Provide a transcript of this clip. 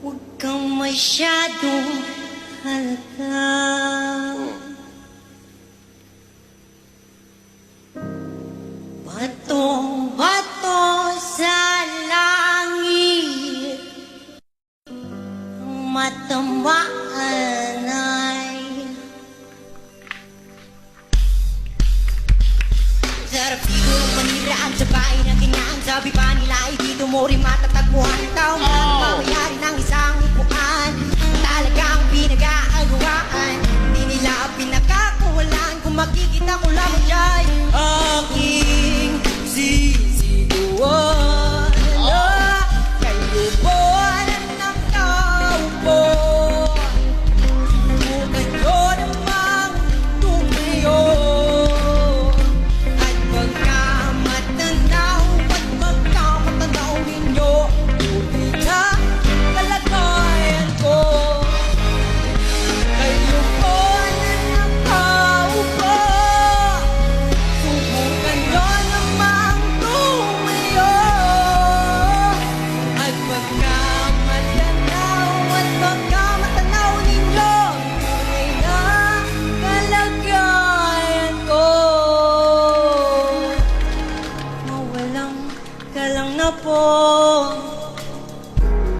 Huwag kang masyadong halata. Batong-bato sa langit, ang matamaan ay sarap dito ng paniraan sa bahay na ganyan. Sabi pa nila ay dito mo rin matatagpuan ang taong nagmamayari ng isang upuan. Talagang pinag-aagawaan, hindi nila pinagkakawalan. Kung makikita ko lamang dyan aking sisiguan. Kayo po ng taupo, subukan nyo namang tumayo. At magkamatanaw ninyo, tuloy na kalagayan ko. Kayo po ng taupo, subukan nyo namang tumayo. At magkamatanaw